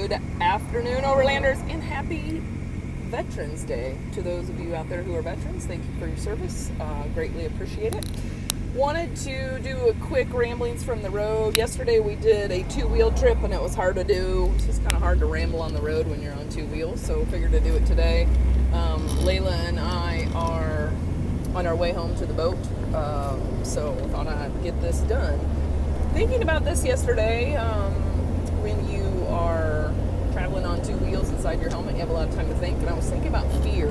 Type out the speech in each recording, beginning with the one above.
Good afternoon, Overlanders, and happy Veterans Day to those of you out there who are veterans. Thank you for your service. Greatly appreciate it. Wanted to do a quick ramblings from the road. Yesterday we did a two-wheel trip, and it was hard to do. It's just kind of hard to ramble on the road when you're on two wheels, so figured to do it today. Layla and I are on our way home to the boat, so thought I'd get this done. Thinking about this yesterday, when you are traveling on two wheels inside your helmet, you have a lot of time to think, and I was thinking about fear.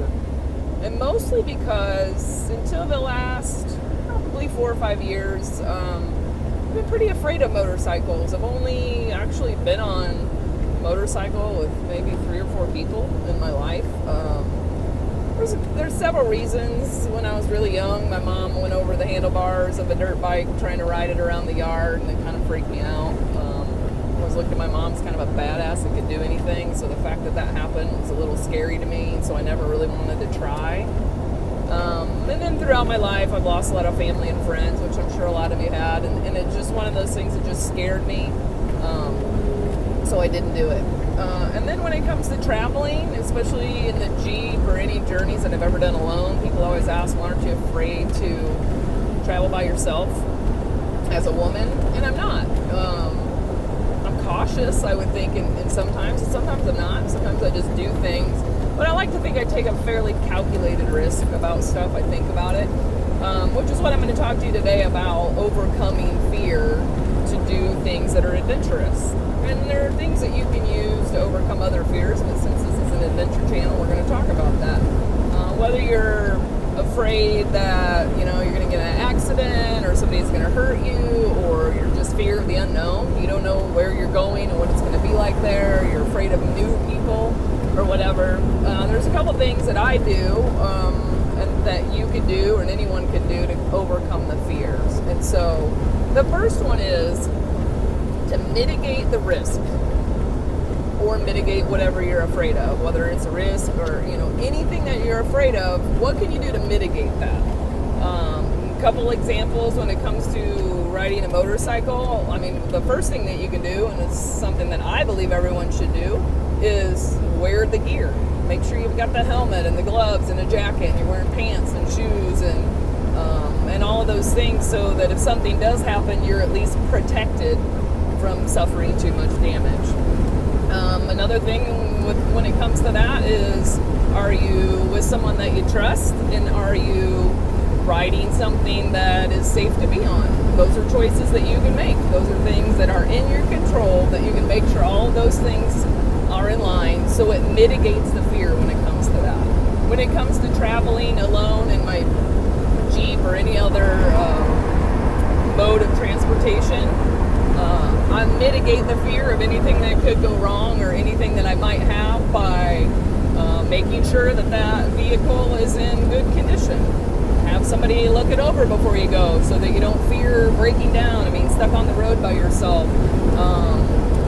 And mostly because until the last probably 4 or 5 years, I've been pretty afraid of motorcycles. I've only actually been on a motorcycle with maybe 3 or 4 people in my life. There's several reasons. When I was really young, my mom went over the handlebars of a dirt bike trying to ride it around the yard, and it kind of freaked me out. I was looking at my mom's kind of a badass that could do anything, so the fact that happened was a little scary to me, so I never really wanted to try. And then throughout my life, I've lost a lot of family and friends, which I'm sure a lot of you had, and it's just one of those things that just scared me, so I didn't do it. And then when it comes to traveling, especially in the Jeep or any journeys that I've ever done alone, people always ask, well, aren't you afraid to travel by yourself as a woman? And I'm not. I'm cautious, I would think, and sometimes I'm not. Sometimes I just do things. But I like to think I take a fairly calculated risk about stuff. I think about it, which is what I'm going to talk to you today about, overcoming fear to do things that are adventurous. And there are things that you can use to overcome other fears, but since this is an adventure channel, we're going to talk about that. Whether you're afraid that, you're going to get in an accident or somebody's going to hurt you, or you're just fear of the unknown. You don't know where you're going or what it's going to be like there. You're afraid of new people or whatever. There's a couple things that I do and that you could do or anyone could do to overcome the fears. And so the first one is to mitigate the risk or mitigate whatever you're afraid of, whether it's a risk or anything that you're afraid of. What can you do to mitigate that? A couple examples when it comes to riding a motorcycle. I mean, the first thing that you can do, and it's something that I believe everyone should do, is wear the gear. Make sure you've got the helmet and the gloves and a jacket, and you're wearing pants and shoes and all of those things, so that if something does happen, you're at least protected from suffering too much damage. Another thing when it comes to that is, are you with someone that you trust, and are you riding something that is safe to be on? Those are choices that you can make. Those are things that are in your control, that you can make sure all of those things are in line, so it mitigates the fear when it comes to that. When it comes to traveling alone in my Jeep or any other mode of transportation, I mitigate the fear of anything that could go wrong or anything that I might have by making sure that vehicle is in good condition. Have somebody look it over before you go, so that you don't fear breaking down. I mean, stuck on the road by yourself.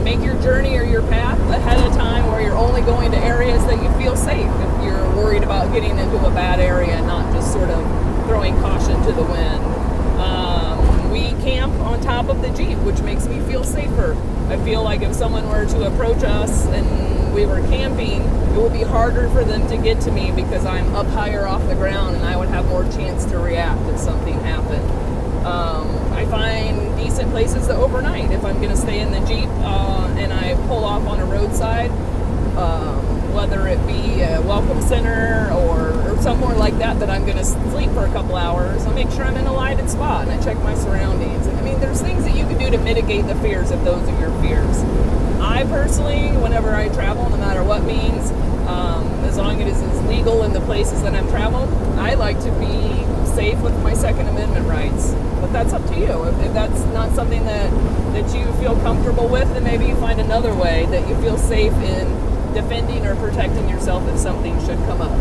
Make your journey or your path ahead of time where you're only going to areas that you feel safe. If you're worried about getting into a bad area, not just sort of throwing caution to the wind. We camp on top of the Jeep, which makes me feel safer. I feel like if someone were to approach us and we were camping, it would be harder for them to get to me because I'm up higher off the ground, and I would have more chance to react if something happened. I find decent places to overnight. If I'm going to stay in the Jeep and I pull off on a roadside, whether it be a welcome center or somewhere like that I'm going to sleep for a couple hours, I make sure I'm in a lighted spot and I check my surroundings. I mean, there's things that you can do to mitigate the fears if those are your fears. I personally, whenever I travel, no matter what means, as long as it is legal in the places that I'm traveling, I like to be safe with my Second Amendment rights. But that's up to you. If that's not something that you feel comfortable with, then maybe you find another way that you feel safe in defending or protecting yourself if something should come up.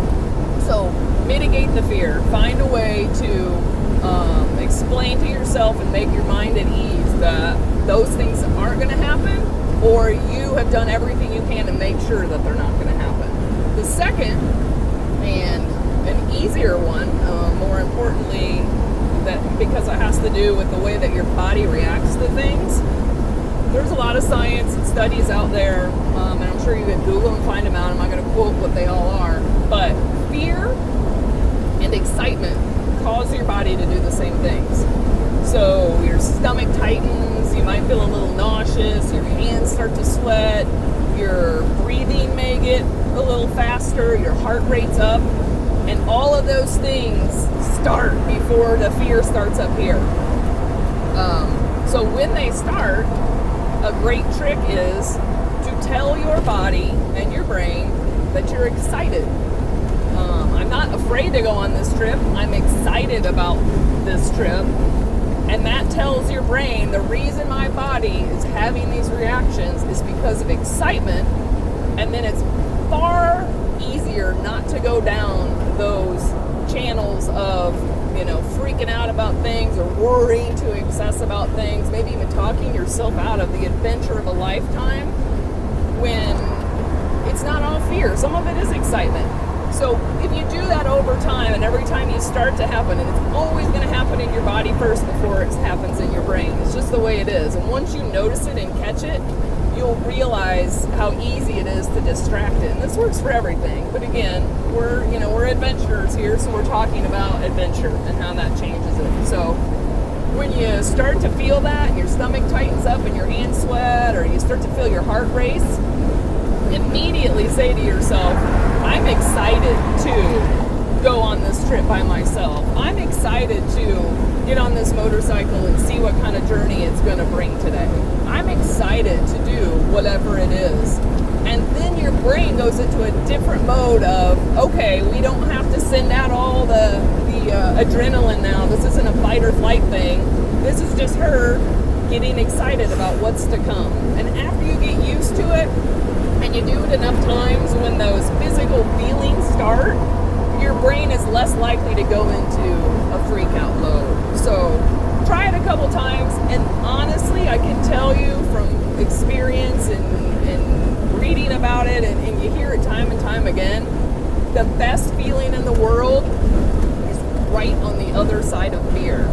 So mitigate the fear. Find a way to explain to yourself and make your mind at ease that those things aren't going to happen, or you have done everything you can to make sure that they're not going to happen. The second, and an easier one, more importantly, that because it has to do with the way that your body reacts to things, there's a lot of science and studies out there, and I'm sure you can Google and find them out. I'm not going to quote what they all are, but fear and excitement cause your body to do the same things. So your stomach tightens, you might feel a little nauseous, your hands start to sweat, your breathing may get a little faster, your heart rate's up, and all of those things start before the fear starts up here. So when they start, a great trick is to tell your body and your brain that you're excited. I'm not afraid to go on this trip. I'm excited about this trip. And that tells your brain the reason my body is having these reactions is because of excitement. And then it's far easier not to go down those channels of, freaking out about things or worrying to excess about things, maybe even talking yourself out of the adventure of a lifetime when it's not all fear. Some of it is excitement. So if you do that over time, and every time you start to happen, and it's always going to happen in your body first before it happens in your brain. It's just the way it is. And once you notice it and catch it, you'll realize how easy it is to distract it. And this works for everything. But again, we're adventurers here, so we're talking about adventure and how that changes it. So when you start to feel that, and your stomach tightens up and your hands sweat, or you start to feel your heart race, immediately say to yourself, I'm excited to go on this trip by myself. I'm excited to get on this motorcycle and see what kind of journey it's going to bring today. I'm excited to do whatever it is. And then your brain goes into a different mode of, okay, we don't have to send out all the adrenaline now. This isn't a fight or flight thing. This is just her getting excited about what's to come. And after you get used to it, and you do it enough times, when those physical feelings start, your brain is less likely to go into a freak out mode. So try it a couple times, and honestly, I can tell you from experience and reading about it, and you hear it time and time again, the best feeling in the world is right on the other side of fear.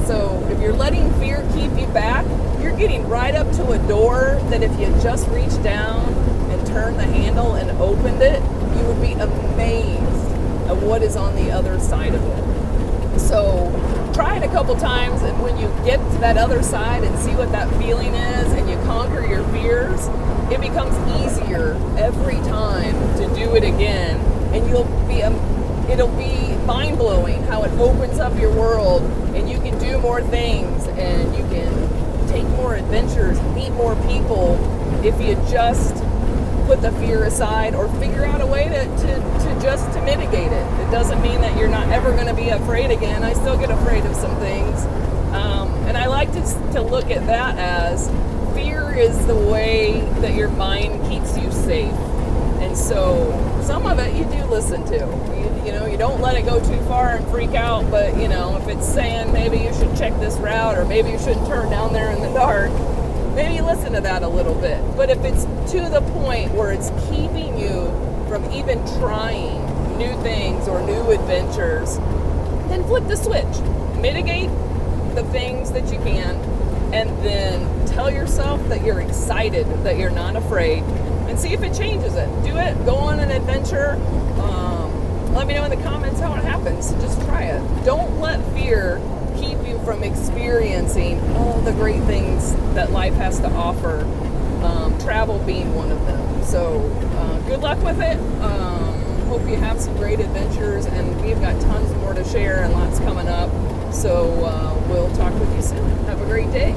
So if you're letting fear keep you back, you're getting right up to a door that if you just reached down and turned the handle and opened it, you would be amazed at what is on the other side of it. So try it a couple times, and when you get to that other side and see what that feeling is, and you conquer your fears, it becomes easier every time to do it again, and it'll be mind-blowing how it opens up your world, and you can do more things, and you can take more adventures, meet more people, if you just put the fear aside or figure out a way to mitigate it. It doesn't mean that you're not ever going to be afraid again. I still get afraid of some things. And I like to look at that as fear is the way that your mind keeps you safe. And so some of it you do listen to. You don't let it go too far and freak out, but if it's saying maybe you should check this route or maybe you shouldn't turn down there in the dark, maybe you listen to that a little bit. But if it's to the point where it's keeping you from even trying new things or new adventures, then flip the switch. Mitigate the things that you can, and then tell yourself that you're excited, that you're not afraid, and see if it changes it. Do it. Go on an adventure. Let me know in the comments how it happens. Just try it. Don't let fear keep you from experiencing all the great things that life has to offer, travel being one of them. So good luck with it. Hope you have some great adventures, and we've got tons more to share and lots coming up. So we'll talk with you soon. Have a great day.